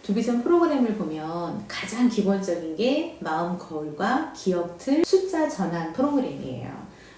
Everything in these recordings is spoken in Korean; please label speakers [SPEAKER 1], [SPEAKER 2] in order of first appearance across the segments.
[SPEAKER 1] 두비전 프로그램을 보면 가장 기본적인 게 마음 거울과 기억 틀 숫자 전환 프로그램이에요.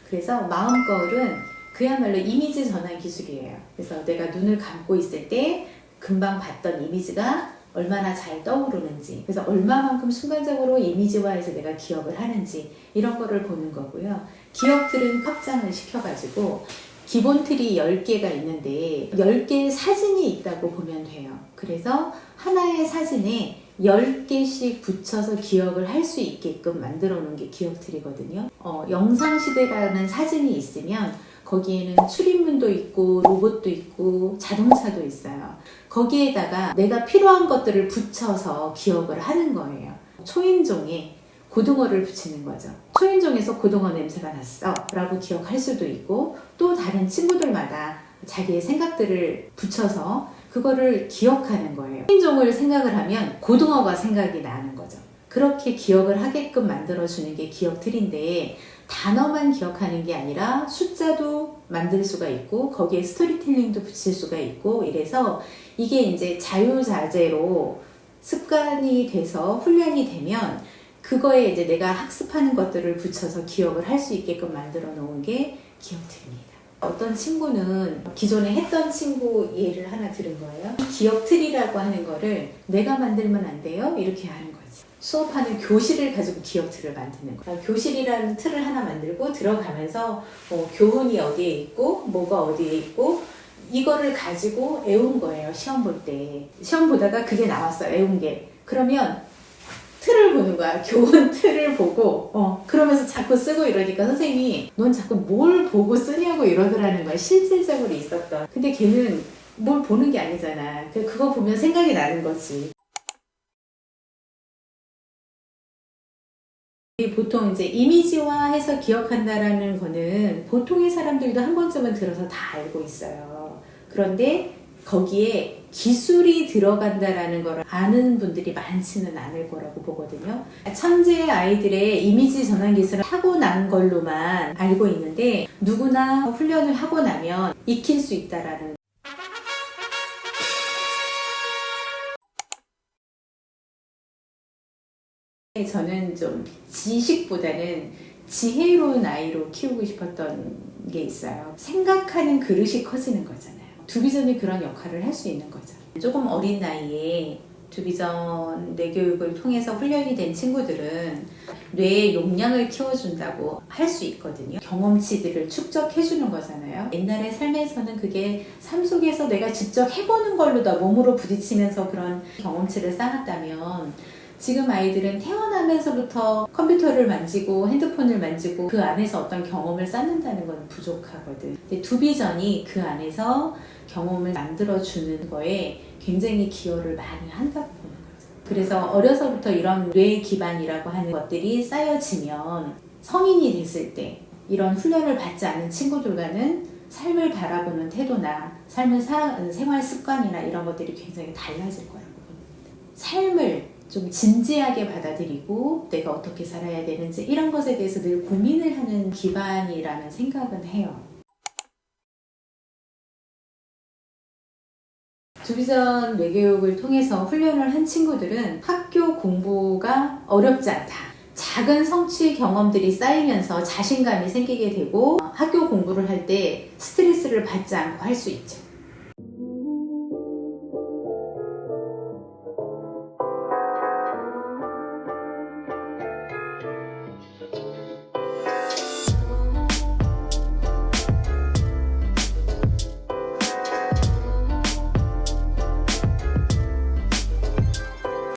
[SPEAKER 1] 그래서 마음 거울은 그야말로 이미지 전환 기술이에요. 그래서 내가 눈을 감고 있을 때 금방 봤던 이미지가 얼마나 잘 떠오르는지, 그래서 얼마만큼 순간적으로 이미지화해서 내가 기억을 하는지 이런 거를 보는 거고요. 기억 틀은 확장을 시켜가지고 기본 틀이 10개가 있는데 10개의 사진이 있다고 보면 돼요. 그래서 하나의 사진에 10개씩 붙여서 기억을 할 수 있게끔 만들어 놓은 게 기억 틀이거든요. 영상시대라는 사진이 있으면 거기에는 출입문도 있고 로봇도 있고 자동차도 있어요. 거기에다가 내가 필요한 것들을 붙여서 기억을 하는 거예요. 초인종에 고등어를 붙이는 거죠. 초인종에서 고등어 냄새가 났어 라고 기억할 수도 있고, 또 다른 친구들마다 자기의 생각들을 붙여서 그거를 기억하는 거예요. 초인종을 생각을 하면 고등어가 생각이 나는 거죠. 그렇게 기억을 하게끔 만들어주는 게 기억 틀인데, 단어만 기억하는 게 아니라 숫자도 만들 수가 있고 거기에 스토리텔링도 붙일 수가 있고, 이래서 이게 이제 자유자재로 습관이 돼서 훈련이 되면 그거에 이제 내가 학습하는 것들을 붙여서 기억을 할 수 있게끔 만들어 놓은 게 기억 틀입니다. 어떤 친구는 기존에 했던 친구 예를 하나 들은 거예요. 기억 틀이라고 하는 거를 내가 만들면 안 돼요? 이렇게 하는 거지. 수업하는 교실을 가지고 기억 틀을 만드는 거예요. 교실이라는 틀을 하나 만들고 들어가면서 교훈이 어디에 있고 뭐가 어디에 있고 이거를 가지고 애운 거예요. 시험 볼 때. 시험 보다가 그게 나왔어. 애운 게. 그러면 틀을 보는 거야. 교훈 틀을 보고 그러면서 자꾸 쓰고 이러니까 선생님이 넌 자꾸 뭘 보고 쓰냐고 이러더라는 거야. 실질적으로 있었던. 근데 걔는 뭘 보는 게 아니잖아. 그거 보면 생각이 나는 거지. 보통 이제 이미지화해서 기억한다라는 거는 보통의 사람들도 한 번쯤은 들어서 다 알고 있어요. 그런데 거기에 기술이 들어간다라는 걸 아는 분들이 많지는 않을 거라고 보거든요. 천재 아이들의 이미지 전환 기술을 타고난 걸로만 알고 있는데, 누구나 훈련을 하고 나면 익힐 수 있다라는. 저는 좀 지식보다는 지혜로운 아이로 키우고 싶었던 게 있어요. 생각하는 그릇이 커지는 거잖아요. 두비전이 그런 역할을 할 수 있는 거죠. 조금 어린 나이에 두비전 뇌교육을 통해서 훈련이 된 친구들은 뇌의 용량을 키워준다고 할 수 있거든요. 경험치들을 축적해주는 거잖아요. 옛날의 삶에서는 그게 삶 속에서 내가 직접 해보는 걸로 다 몸으로 부딪히면서 그런 경험치를 쌓았다면, 지금 아이들은 태어나면서부터 컴퓨터를 만지고 핸드폰을 만지고 그 안에서 어떤 경험을 쌓는다는 건 부족하거든. 근데 두비전이 그 안에서 경험을 만들어주는 거에 굉장히 기여를 많이 한다고 보는 거죠. 그래서 어려서부터 이런 뇌 기반이라고 하는 것들이 쌓여지면 성인이 됐을 때 이런 훈련을 받지 않은 친구들과는 삶을 바라보는 태도나 삶을 살아가는 생활 습관이나 이런 것들이 굉장히 달라질 거라고 봅니다. 삶을 좀 진지하게 받아들이고 내가 어떻게 살아야 되는지 이런 것에 대해서 늘 고민을 하는 기반이라는 생각은 해요. 두비전 뇌교육을 통해서 훈련을 한 친구들은 학교 공부가 어렵지 않다. 작은 성취 경험들이 쌓이면서 자신감이 생기게 되고 학교 공부를 할 때 스트레스를 받지 않고 할 수 있죠.